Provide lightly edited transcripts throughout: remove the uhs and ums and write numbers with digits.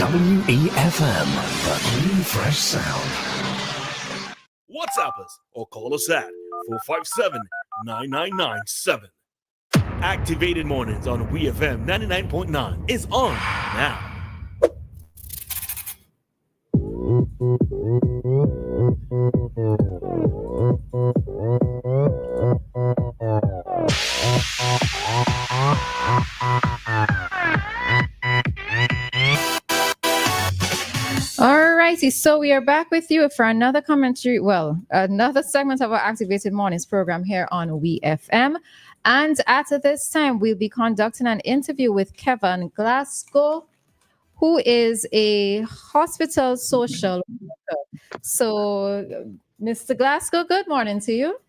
WEFM, the clean, fresh sound. WhatsApp us or call us at 457-9997. Activated Mornings on WEFM 99.9 is on now. Alrighty, so we are back with you for another commentary, another segment of our Activated Mornings program here on WEFM. And at this time, we'll be conducting an interview with Kevan Glasgow, who is a hospital social worker. So, Mr. Glasgow, good morning to you.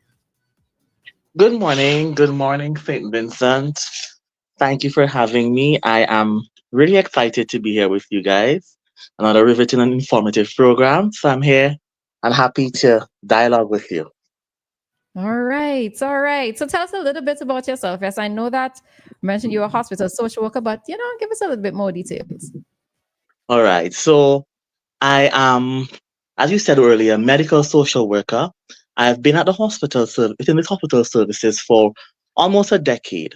Good morning, St. Vincent. Thank you for having me. I am really excited to be here with you guys. Another riveting and informative program. So I'm here. I'm happy to dialogue with you. All right. So tell us a little bit about yourself. Yes, I know that you mentioned you're a hospital social worker, but give us a little bit more details. All right. So I am, as you said earlier, medical social worker. I've been at the hospital within the hospital services for almost a decade.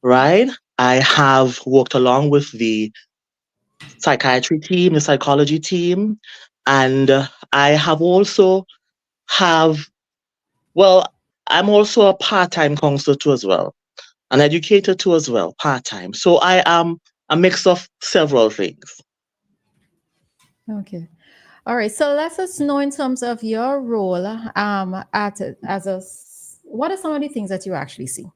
Right? I have worked along with the psychiatry team, the psychology team, and I have also have I'm also a part-time counselor too as well, an educator too as well, part-time. So I am a mix of several things. Okay. All right. So let us know in terms of your role what are some of the things that you actually see?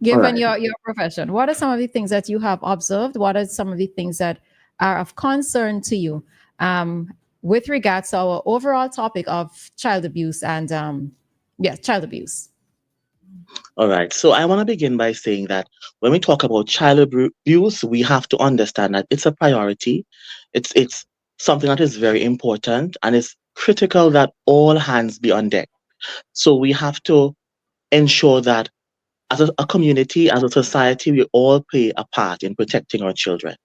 Given your profession, what are some of the things that you have observed? What are some of the things that are of concern to you with regards to our overall topic of child abuse and child abuse? All right. So I want to begin by saying that when we talk about child abuse, we have to understand that it's a priority. It's something that is very important, and it's critical that all hands be on deck. So we have to ensure that as a community, as a society, we all play a part in protecting our children.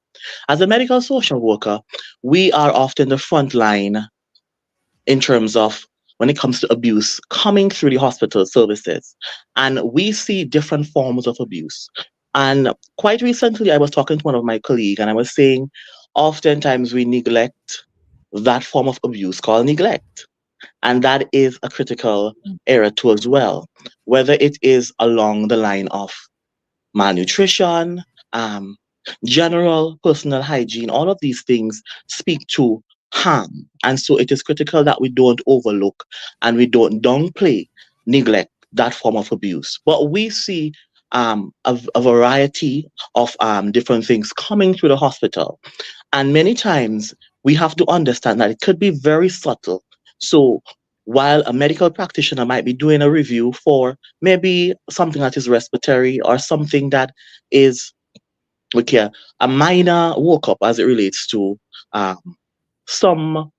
As a medical social worker, we are often the front line in terms of when it comes to abuse coming through the hospital services. And we see different forms of abuse. And quite recently, I was talking to one of my colleagues, and I was saying, oftentimes we neglect that form of abuse called neglect. And that is a critical area too as well, whether it is along the line of malnutrition, um, general personal hygiene, all of these things speak to harm. And so it is critical that we don't overlook and we don't downplay, neglect that form of abuse. But we see a variety of different things coming through the hospital. And many times we have to understand that it could be very subtle. So while a medical practitioner might be doing a review for maybe something that is respiratory or something that is a minor workup as it relates to um, some,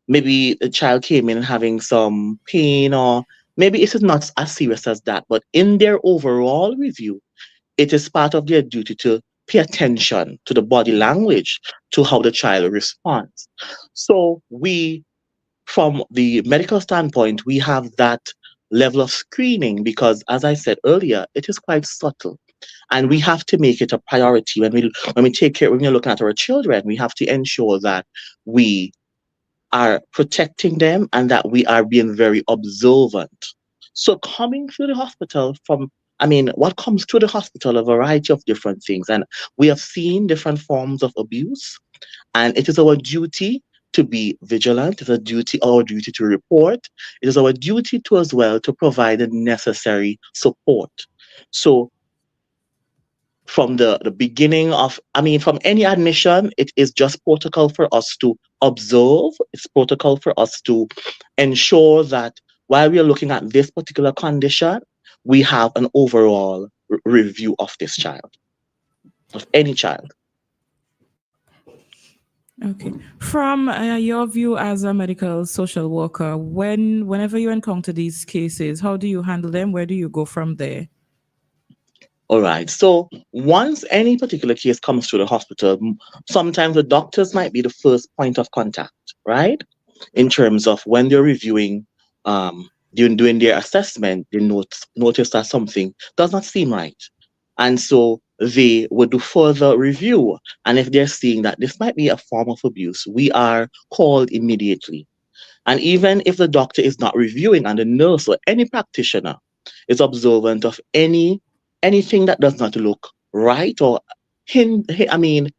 maybe the child came in having some pain, or maybe it is not as serious as that, but in their overall review, it is part of their duty to pay attention to the body language, to how the child responds. So from the medical standpoint, we have that level of screening because, as I said earlier, it is quite subtle. And we have to make it a priority when we take care, when we're looking at our children, we have to ensure that we are protecting them and that we are being very observant. So coming through the hospital what comes through the hospital, a variety of different things. And we have seen different forms of abuse, and it is our duty to be vigilant. It's our duty to report. It is our duty to as well to provide the necessary support. So from the beginning from any admission, it is just protocol for us to observe. It's protocol for us to ensure that while we are looking at this particular condition, we have an overall review of this child, of any child. Okay. From your view as a medical social worker, whenever you encounter these cases, how do you handle them? Where do you go from there? All right. So once any particular case comes to the hospital, sometimes the doctors might be the first point of contact, right? In terms of when they're reviewing, doing their assessment, they notice that something does not seem right. And so they would do further review. And if they're seeing that this might be a form of abuse, we are called immediately. And even if the doctor is not reviewing and the nurse or any practitioner is observant of anything that does not look right or I mean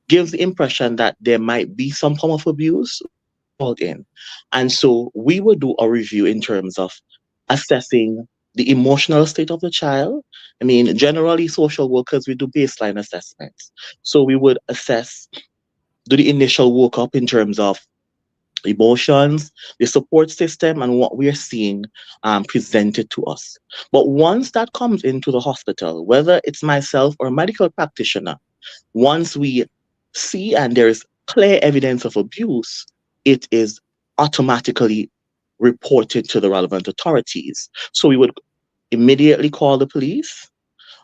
gives the impression that there might be some form of abuse, we are called in. And so we would do a review in terms of assessing the emotional state of the child. I mean, generally social workers we do baseline assessments. So we would do the initial workup in terms of emotions, the support system, and what we are seeing presented to us. But once that comes into the hospital, whether it's myself or a medical practitioner, once we see and there is clear evidence of abuse, it is automatically reported to the relevant authorities. So we would immediately call the police.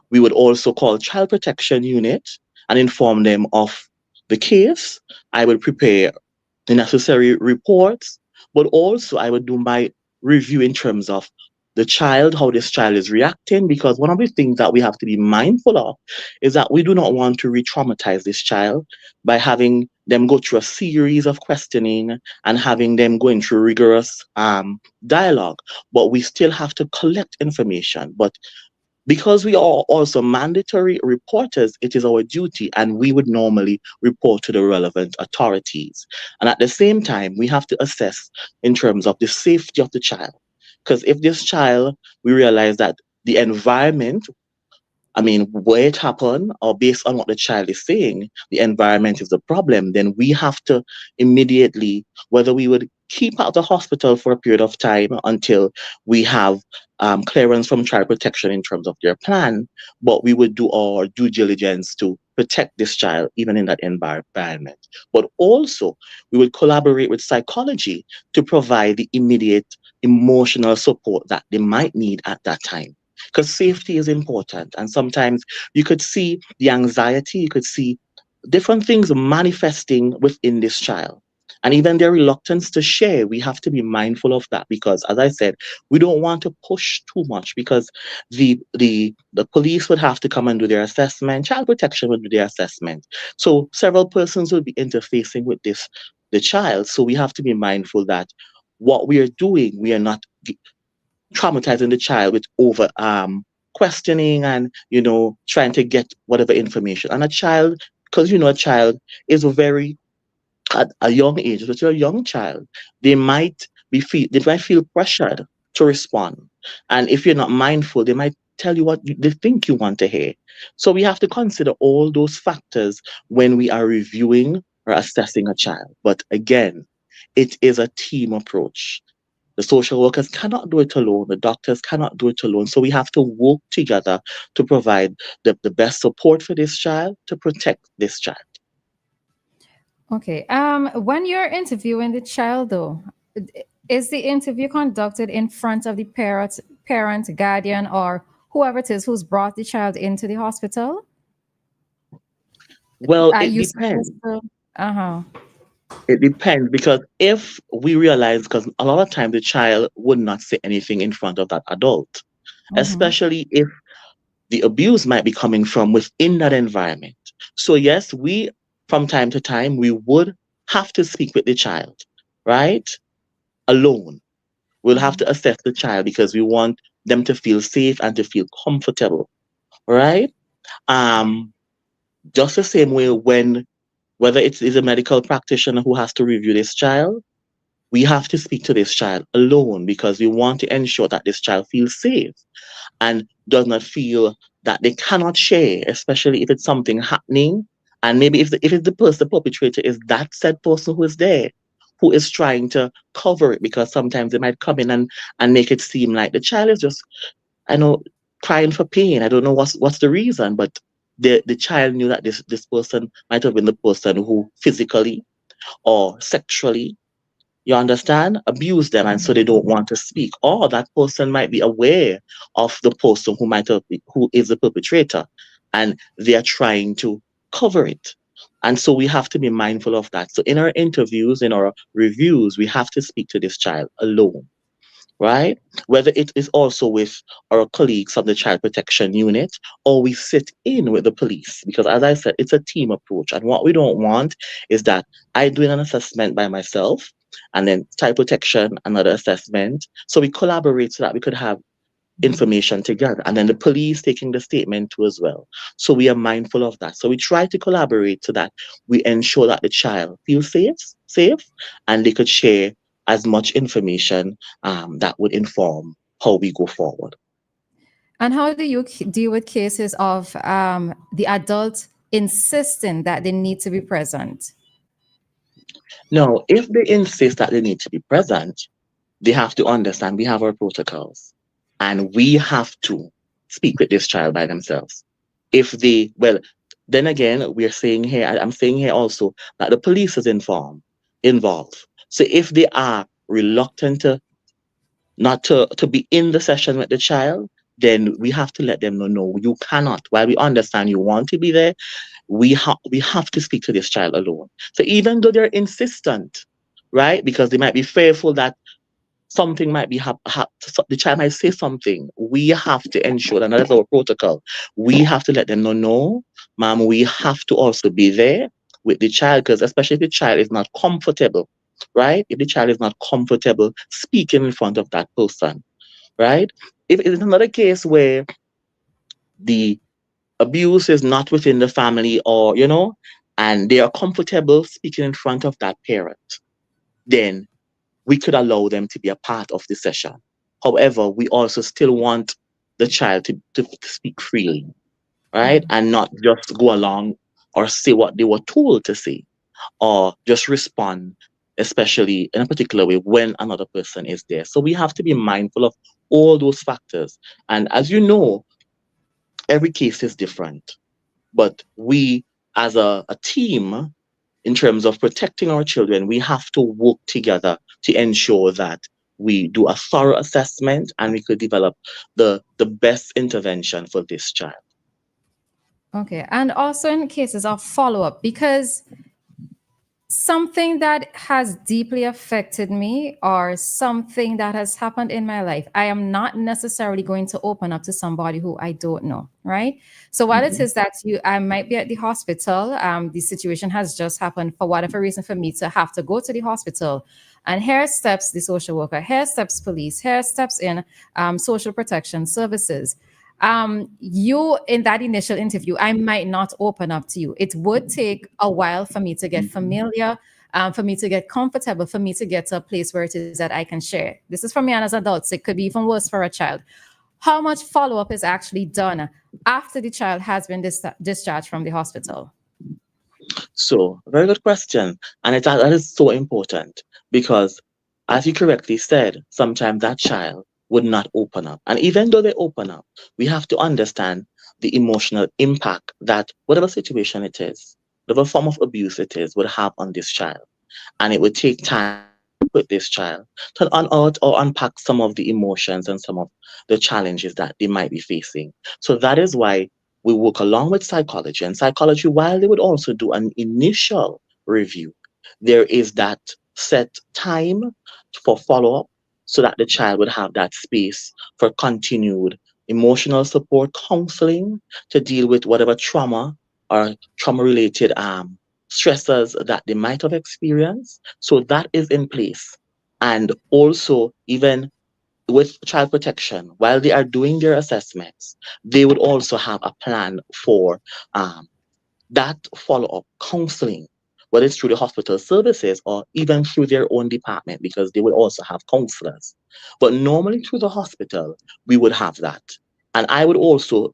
We would also call Child Protection Unit and inform them of the case. I would prepare the necessary reports, but also I would do my review in terms of the child, how this child is reacting, because one of the things that we have to be mindful of is that we do not want to re-traumatize this child by having them go through a series of questioning and having them going through rigorous dialogue. But we still have to collect information. But because we are also mandatory reporters, it is our duty, and we would normally report to the relevant authorities. And at the same time, we have to assess in terms of the safety of the child. Because if this child, we realize that the environment, I mean, where it happened, or based on what the child is saying, the environment is the problem, then we have to immediately, whether we would keep out the hospital for a period of time until we have clearance from child protection in terms of their plan, but we would do our due diligence to protect this child even in that environment. But also, we would collaborate with psychology to provide the immediate emotional support that they might need at that time, because safety is important. And sometimes you could see the anxiety, you could see different things manifesting within this child. And even their reluctance to share, we have to be mindful of that because, as I said, we don't want to push too much because the police would have to come and do their assessment, child protection would do their assessment. So several persons will be interfacing with the child. So we have to be mindful that what we are doing, we are not traumatizing the child with over questioning and trying to get whatever information. And a child, because a child is very at a young age, especially a young child, they might feel pressured to respond. And if you're not mindful, they might tell you what they think you want to hear. So we have to consider all those factors when we are reviewing or assessing a child. But again, it is a team approach. The social workers cannot do it alone. The doctors cannot do it alone. So we have to work together to provide the best support for this child, to protect this child. Okay. When you're interviewing the child, though, is the interview conducted in front of the parent, guardian, or whoever it is who's brought the child into the hospital? Well, Are it you depends. supposed to? Uh-huh. It depends because if we realize, because a lot of times the child would not say anything in front of that adult, Mm-hmm. especially if the abuse might be coming from within that environment. So yes, we from time to time we would have to speak with the child, right? Alone. We'll have to assess the child because we want them to feel safe and to feel comfortable, right? Um, just the same way when whether it is a medical practitioner who has to review this child, we have to speak to this child alone because we want to ensure that this child feels safe and does not feel that they cannot share, especially if it's something happening. And maybe if it's the perpetrator is that said person who is there, who is trying to cover it, because sometimes they might come in and make it seem like the child is just, I know, crying for pain. I don't know what's the reason, but the child knew that this person might have been the person who physically or sexually You understand? Abuse them, and so they don't want to speak. Or that person might be aware of the person who is the perpetrator, and they are trying to cover it. And so we have to be mindful of that. So in our interviews, in our reviews, we have to speak to this child alone, right? Whether it is also with our colleagues from the child protection unit, or we sit in with the police, because as I said, it's a team approach. And what we don't want is that I doing an assessment by myself and then child protection, another assessment. So we collaborate so that we could have information together, and then the police taking the statement too as well. So we are mindful of that. So we try to collaborate so that we ensure that the child feels safe, and they could share as much information that would inform how we go forward. And how do you deal with cases of the adult insisting that they need to be present? Now, if they insist that they need to be present, they have to understand we have our protocols, and we have to speak with this child by themselves. If they, well, then again, we're saying here, I'm saying here also that the police is involved. So if they are reluctant to not to be in the session with the child, then we have to let them know, no, you cannot. While we understand you want to be there, we have to speak to this child alone. So even though they're insistent, right, because they might be fearful that something might be the child might say something, we have to ensure, and that's our protocol, we have to let them know, no, ma'am, we have to also be there with the child, because especially if the child is not comfortable, right, if the child is not comfortable speaking in front of that person, right, if it's another case where the abuse is not within the family, or and they are comfortable speaking in front of that parent, then we could allow them to be a part of the session. However, we also still want the child to speak freely, right? And not just go along or say what they were told to say, or just respond, especially in a particular way when another person is there. So we have to be mindful of all those factors. And as you know, every case is different. But we, as a team, in terms of protecting our children, we have to work together to ensure that we do a thorough assessment and we could develop the best intervention for this child. Okay. And also in cases of follow-up, because something that has deeply affected me or something that has happened in my life, I am not necessarily going to open up to somebody who I don't know, right? So while it is that I might be at the hospital, the situation has just happened for whatever reason for me to have to go to the hospital, and here steps the social worker, here steps police, here steps in social protection services. You in that initial interview, I might not open up to you. It would take a while for me to get familiar, for me to get comfortable, for me to get to a place where it is that I can share. This is for me and as adults. It could be even worse for a child. How much follow-up is actually done after the child has been discharged from the hospital? So, very good question. And that is so important because, as you correctly said, sometimes that child would not open up. And even though they open up, we have to understand the emotional impact that whatever situation it is, whatever form of abuse it is, would have on this child. And it would take time with this child to unearth or unpack some of the emotions and some of the challenges that they might be facing. So that is why we work along with psychology. And psychology, while they would also do an initial review, there is that set time for follow-up so that the child would have that space for continued emotional support counseling to deal with whatever trauma or trauma-related stressors that they might have experienced. So that is in place. And also, even with child protection, while they are doing their assessments, they would also have a plan for that follow-up counseling, whether it's through the hospital services or even through their own department, because they would also have counselors. But normally through the hospital, we would have that. And I would also,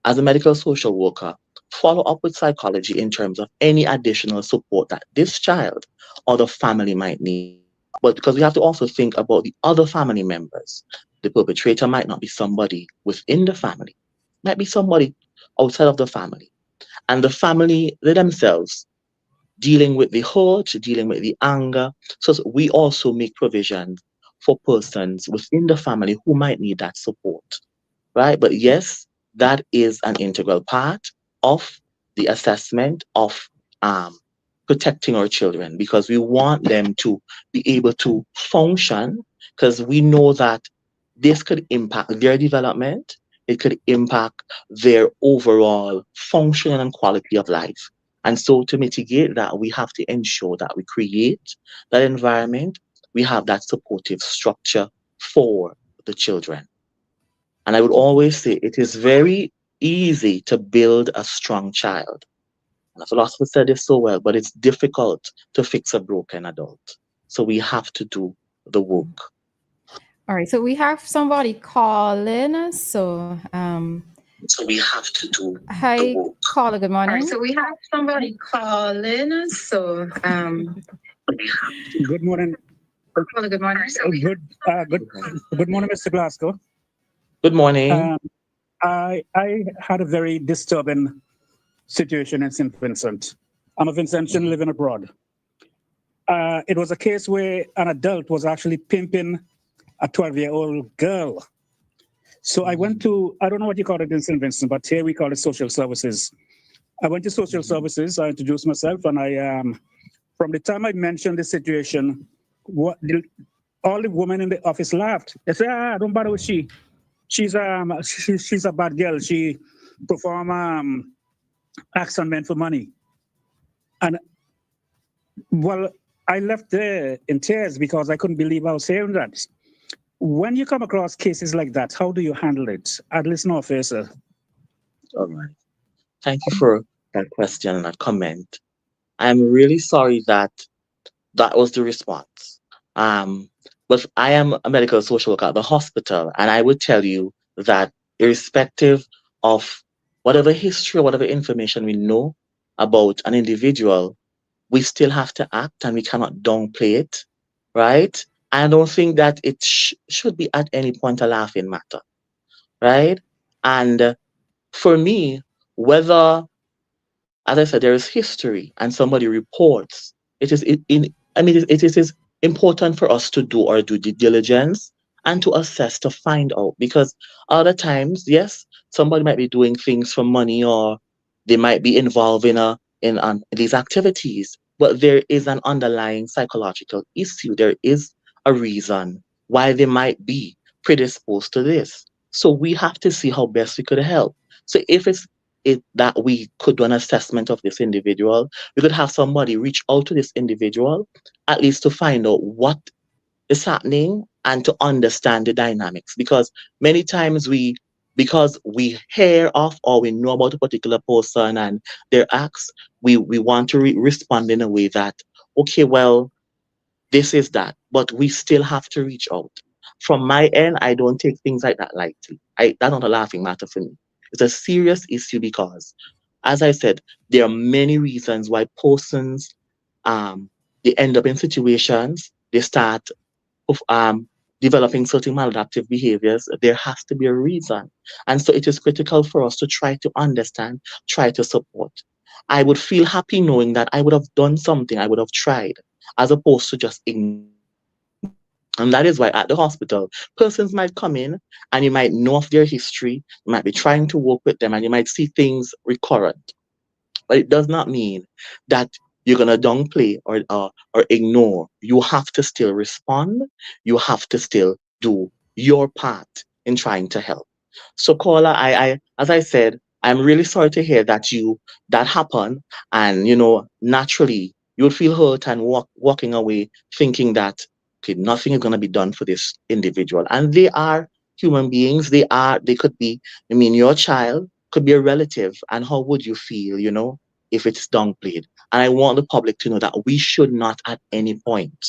as a medical social worker, follow up with psychology in terms of any additional support that this child or the family might need. But because we have to also think about the other family members. The perpetrator might not be somebody within the family, might be somebody outside of the family. And the family, they themselves, dealing with the hurt, dealing with the anger. So we also make provisions for persons within the family who might need that support, right? But yes, that is an integral part of the assessment of um, protecting our children, because we want them to be able to function, because we know that this could impact their development, it could impact their overall function and quality of life. And so to mitigate that, we have to ensure that we create that environment, we have that supportive structure for the children. And I would always say it is very easy to build a strong child. And a philosopher said this so well, but it's difficult to fix a broken adult. So we have to do the work. All right, so we have somebody calling us. So we have to do the Hi, work. caller. Good morning. All right, so we have somebody calling us. Good morning. Caller, good morning. Good morning, Mr. Glasgow. Good morning. I had a very disturbing situation in St. Vincent. I'm a Vincentian living abroad. It was a case where an adult was actually pimping a 12-year-old girl. So I went to, I don't know what you call it in St. Vincent, but here we call it social services. I went to social services, I introduced myself, and from the time I mentioned the situation, all the women in the office laughed. They said, don't bother with she. She's a bad girl. She perform acts on men for money. And well, I left there in tears because I couldn't believe I was hearing that. When you come across cases like that, how do you handle it? At least no officer. All right. Thank you for that question and that comment. I'm really sorry that that was the response. But I am a medical social worker at the hospital, and I would tell you that irrespective of whatever history or whatever information we know about an individual, we still have to act and we cannot downplay it, right? I don't think that it should be at any point a laughing matter, right? And for me, whether, as I said, there is history and somebody reports, it is important for us to do our due diligence and to assess to find out, because other times, yes, somebody might be doing things for money, or they might be involved in these activities, but there is an underlying psychological issue. There is a reason why they might be predisposed to this. So we have to see how best we could help. So if it's that we could do an assessment of this individual, we could have somebody reach out to this individual, at least to find out what is happening and to understand the dynamics. Because many times because we hear of or we know about a particular person and their acts, we want to respond in a way that, okay, well, this is that, but we still have to reach out. From my end, I don't take things like that lightly. That's not a laughing matter for me. It's a serious issue because, as I said, there are many reasons why persons they end up in situations, they start developing certain maladaptive behaviors. There has to be a reason. And so it is critical for us to try to understand, try to support. I would feel happy knowing that I would have done something, I would have tried, as opposed to just ignoring. And that is why at the hospital, persons might come in and you might know of their history, you might be trying to work with them, and you might see things recurrent. But it does not mean that you're going to downplay or ignore. You have to still respond. You have to still do your part in trying to help. So, caller, as I said, I'm really sorry to hear that happened. And, naturally, you would feel hurt and walking away thinking that, okay, nothing is going to be done for this individual. And they are human beings. They could be, your child could be a relative. And how would you feel, if it's downplayed? And I want the public to know that we should not at any point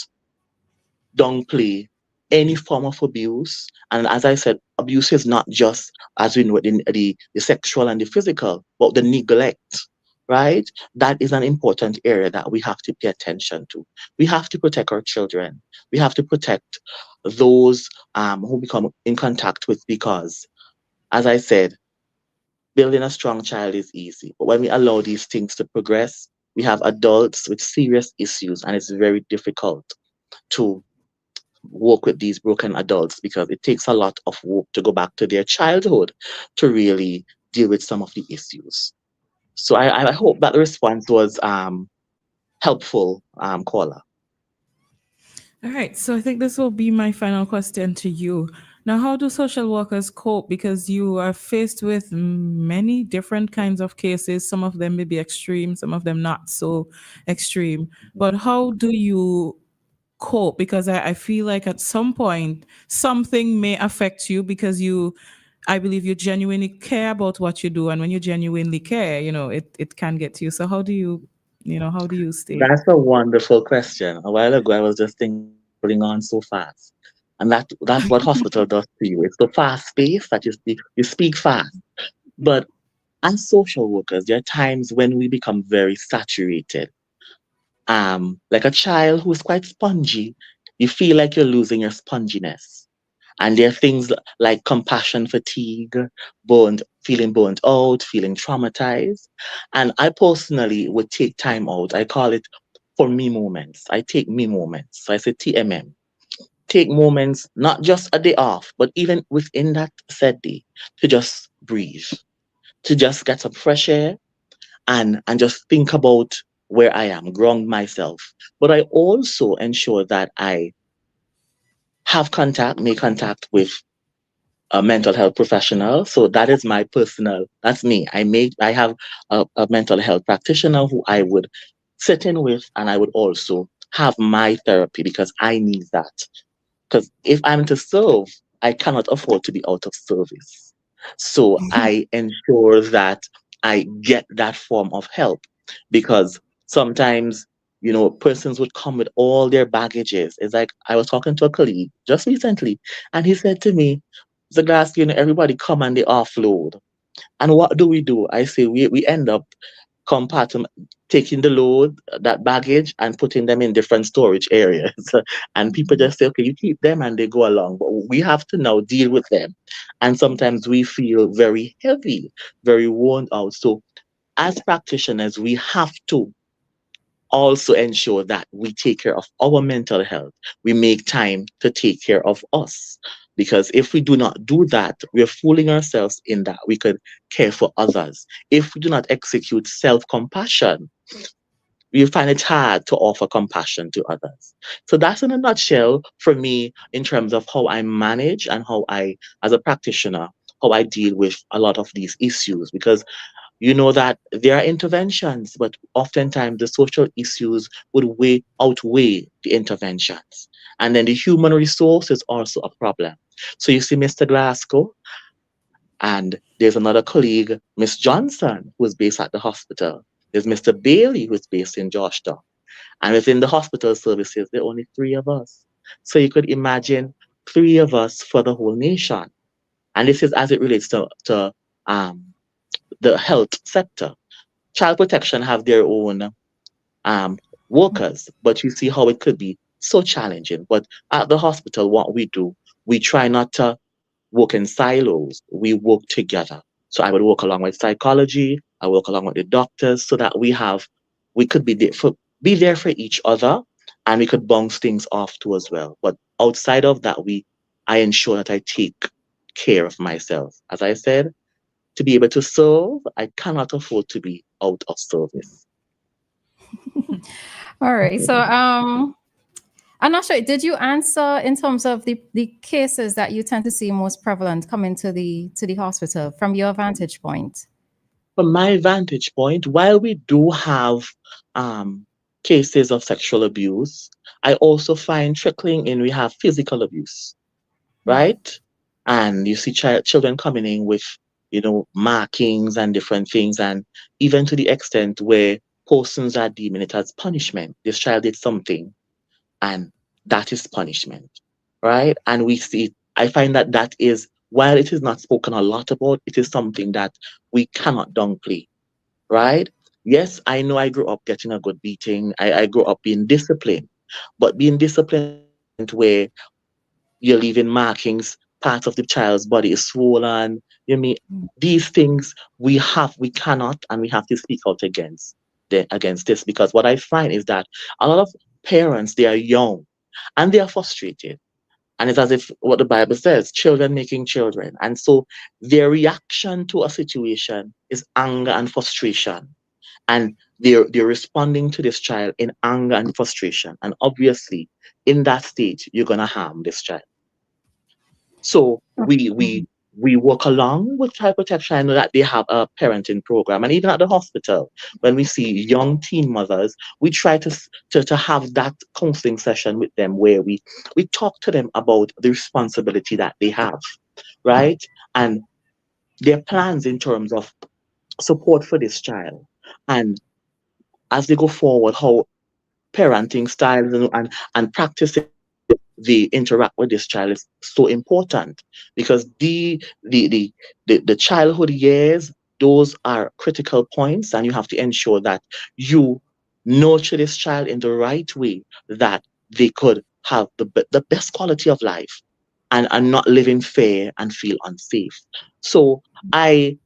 downplay any form of abuse. And as I said, abuse is not just, as we know, the sexual and the physical, but the neglect, right? That is an important area that we have to pay attention to. We have to protect our children. We have to protect those who become in contact with, because, as I said, building a strong child is easy. But when we allow these things to progress, we have adults with serious issues, and it's very difficult to work with these broken adults because it takes a lot of work to go back to their childhood to really deal with some of the issues. So I hope that the response was helpful, caller. All right, so I think this will be my final question to you. Now, how do social workers cope? Because you are faced with many different kinds of cases. Some of them may be extreme, some of them not so extreme. But how do you cope? Because I feel like at some point, something may affect you because I believe you genuinely care about what you do. And when you genuinely care, it can get to you. So how do you stay? That's a wonderful question. A while ago, I was just thinking you're rolling on so fast. And that's what hospital does to you. It's the fast pace that you speak fast. But as social workers, there are times when we become very saturated. Like a child who's quite spongy, you feel like you're losing your sponginess. And there are things like compassion fatigue, feeling burnt out, feeling traumatized. And I personally would take time out. I call it for me moments. I take me moments. So I say TMM. Take moments, not just a day off, but even within that said day, to just breathe, to just get some fresh air and just think about where I am, ground myself. But I also ensure that I make contact with a mental health professional. So that is that's me. I have a mental health practitioner who I would sit in with, and I would also have my therapy because I need that. Because if I'm to serve, I cannot afford to be out of service. So I ensure that I get that form of help because sometimes, persons would come with all their baggages. It's like I was talking to a colleague just recently, and he said to me, the glass, everybody come and they offload. And what do? I say we end up compartment taking the load, that baggage, and putting them in different storage areas. And people just say, okay, you keep them and they go along. But we have to now deal with them. And sometimes we feel very heavy, very worn out. So as practitioners, we have to also ensure that we take care of our mental health. We make time to take care of us. Because if we do not do that, we're fooling ourselves in that we could care for others. If we do not execute self compassion, we find it hard to offer compassion to others. So that's in a nutshell for me in terms of how I manage and how I, as a practitioner, how I deal with a lot of these issues. Because you know that there are interventions, but oftentimes the social issues would outweigh the interventions. And then the human resource is also a problem. So you see Mr. Glasgow, and there's another colleague, Miss Johnson, who is based at the hospital. There's Mr. Bailey, who's based in Georgetown. And within the hospital services, there are only three of us. So you could imagine three of us for the whole nation. And this is as it relates to the health sector. Child protection have their own um, workers, but you see how it could be so challenging. But at the hospital, what we do, we try not to work in silos. We work together. So I would work along with psychology. I work along with the doctors, so that we could be there for each other, and we could bounce things off too as well. But outside of that, I ensure that I take care of myself. As I said, to be able to serve, I cannot afford to be out of service. All right. So I'm not sure. Did you answer in terms of the cases that you tend to see most prevalent coming to the hospital from your vantage point? From my vantage point, while we do have cases of sexual abuse, I also find trickling in we have physical abuse, right? And you see children coming in with, markings and different things, and even to the extent where persons are deeming it as punishment. This child did something, and that is punishment, right? And we see, I find that is, while it is not spoken a lot about, it is something that we cannot downplay, right? Yes, I know I grew up getting a good beating. I grew up being disciplined, but being disciplined where you're leaving markings, part of the child's body is swollen. You mean these things we cannot and we have to speak out against. against this, because what I find is that a lot of parents, they are young and they are frustrated. And it's as if what the Bible says, children making children. And so their reaction to a situation is anger and frustration. And they're responding to this child in anger and frustration. And obviously, in that state, you're gonna harm this child. So we work along with child protection. I know that they have a parenting program, and even at the hospital, when we see young teen mothers, we try to have that counseling session with them where we talk to them about the responsibility that they have, right? And their plans in terms of support for this child. And as they go forward, how parenting styles and practices they interact with this child is so important, because the childhood years, those are critical points, and you have to ensure that you nurture this child in the right way, that they could have the best quality of life, and not live in fear and feel unsafe. So I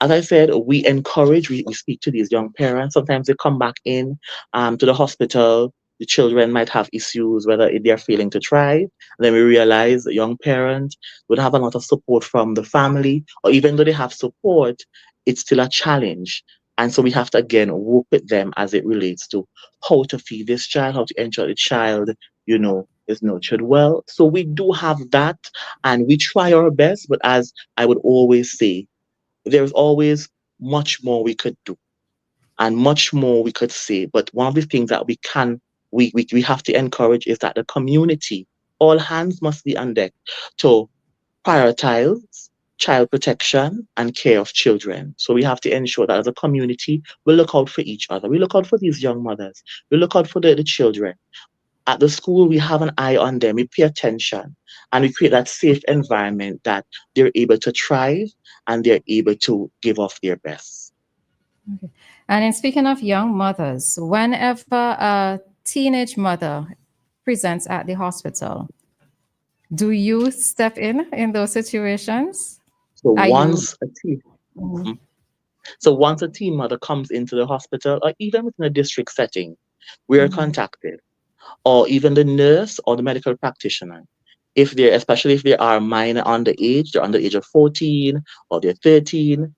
as I said, we encourage, we speak to these young parents. Sometimes they come back in to the hospital. The children might have issues, whether they're failing to try. And then we realize the young parent would have a lot of support from the family, or even though they have support, it's still a challenge. And so we have to again work with them as it relates to how to feed this child, how to ensure the child, is nurtured well. So we do have that, and we try our best. But as I would always say, there's always much more we could do and much more we could say. But one of the things that we have to encourage is that the community, all hands must be on deck to prioritize child protection and care of children. So we have to ensure that as a community, we look out for each other. We look out for these young mothers. We look out for the children. At the school, we have an eye on them. We pay attention, and we create that safe environment that they're able to thrive and they're able to give off their best. Okay. And in speaking of young mothers, whenever a teenage mother presents at the hospital, do you step in those situations? So Are you? once a teen, Mhm. So once a teen mother comes into the hospital, or even within a district setting, we are contacted, or even the nurse or the medical practitioner. If they're, especially if they are minor underage, they're under the age of 14 or they're 13,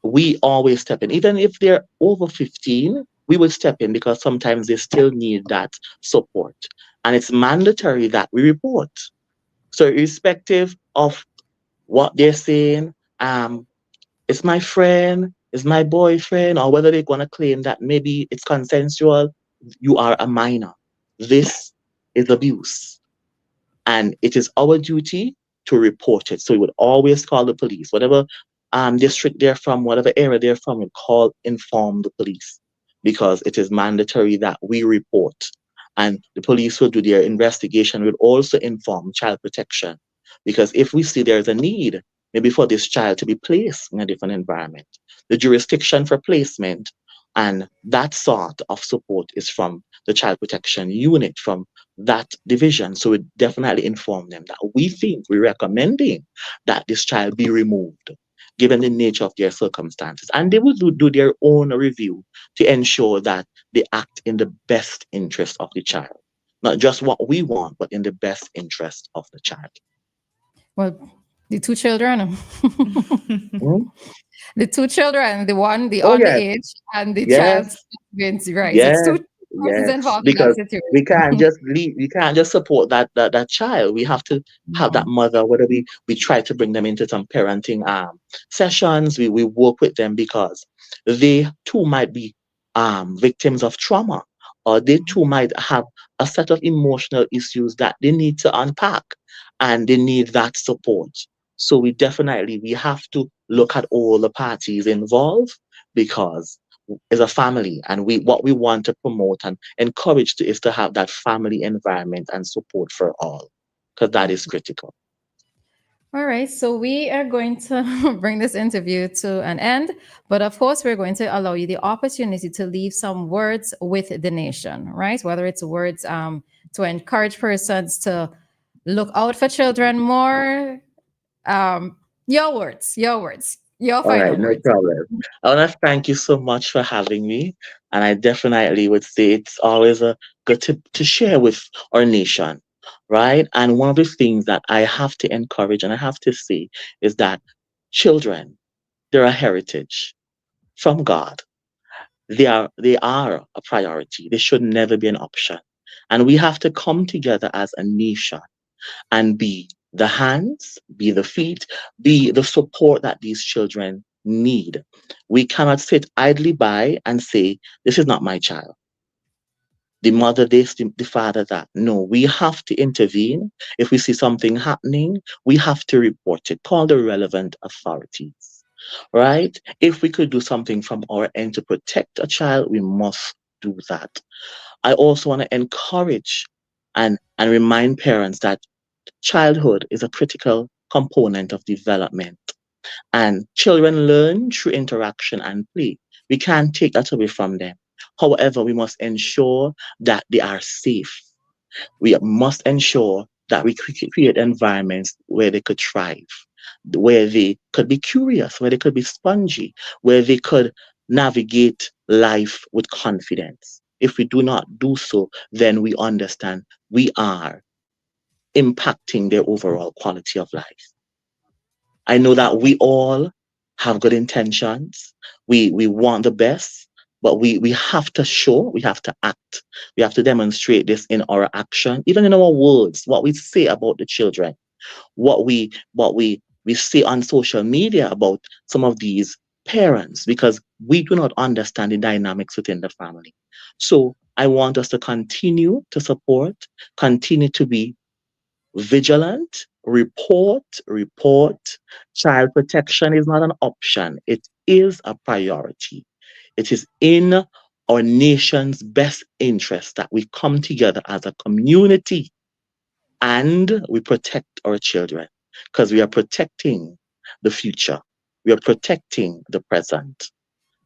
we always step in. Even if they're over 15, we will step in, because sometimes they still need that support. And it's mandatory that we report. So irrespective of what they're saying, it's my friend, it's my boyfriend, or whether they're going to claim that maybe it's consensual, you are a minor. This is abuse. And it is our duty to report it. So we would always call the police, whatever district they're from, whatever area they're from, we inform the police, because it is mandatory that we report. And the police will do their investigation. Will also inform child protection, because if we see there's a need, maybe for this child to be placed in a different environment, the jurisdiction for placement and that sort of support is from the child protection unit, from that division. So we definitely inform them that we're recommending that this child be removed, given the nature of their circumstances. And they will do their own review to ensure that they act in the best interest of the child. Not just what we want, but in the best interest of the child. Well, the two children, Mhm. the two children, the Oh, yes, underage and the yes. child's right. So it's Yes, two persons yes, involved in that because we can't situation. just leave, we can't just support that child. We have to have that No. mother, whether we try to bring them into some parenting sessions, we work with them, because they too might be victims of trauma, or they too might have a set of emotional issues that they need to unpack, and they need that support. So we have to look at all the parties involved, because as a family, and what we want to promote and encourage is to have that family environment and support for all, because that is critical. All right, so we are going to bring this interview to an end, but of course, we're going to allow you the opportunity to leave some words with the nation, right? Whether it's words to encourage persons to look out for children more. Your words. Your All right, final no words. problem. I want to thank you so much for having me. And I definitely would say it's always good to share with our nation, right? And one of the things that I have to encourage and I have to say is that children, they're a heritage from God. They are a priority. They should never be an option. And we have to come together as a nation and be the hands, be the feet, be the support that these children need. We cannot sit idly by and say, this is not my child. The mother this, the father that. No, we have to intervene. If we see something happening, we have to report it, call the relevant authorities, right? If we could do something from our end to protect a child, we must do that. I also want to encourage and remind parents that childhood is a critical component of development, and children learn through interaction and play. We can't take that away from them. However, we must ensure that they are safe. We must ensure that we create environments where they could thrive, where they could be curious, where they could be spongy, where they could navigate life with confidence. If we do not do so, then we understand we are impacting their overall quality of life. I know that we all have good intentions. We want the best, but we have to show, we have to act, we have to demonstrate this in our action, even in our words, what we say about the children, what we see on social media about some of these parents, because we do not understand the dynamics within the family. So I want us to continue to support, continue to be vigilant, report. Child protection is not an option, it is a priority. It is in our nation's best interest that we come together as a community and we protect our children, because we are protecting the future, we are protecting the present,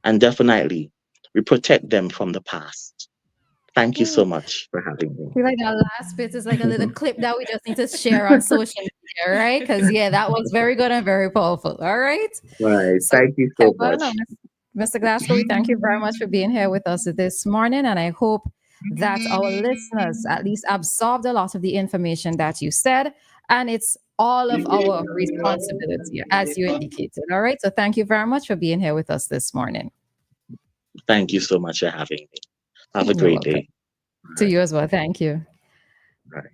and definitely we protect them from the past. Thank you so much for having I feel like that last bit is like a little me. clip that we just need to share on social media, right? Because yeah, that was very good and very powerful. All right. Right. So Thank you so Kevin, much. Mr. Glasgow, we thank you very much for being here with us this morning. And I hope that our listeners at least absorbed a lot of the information that you said. And it's all of our responsibility, as you indicated. All right. So thank you very much for being here with us this morning. Thank you so much for having me. Have a You're great welcome. day. To you as well. Thank you. Right.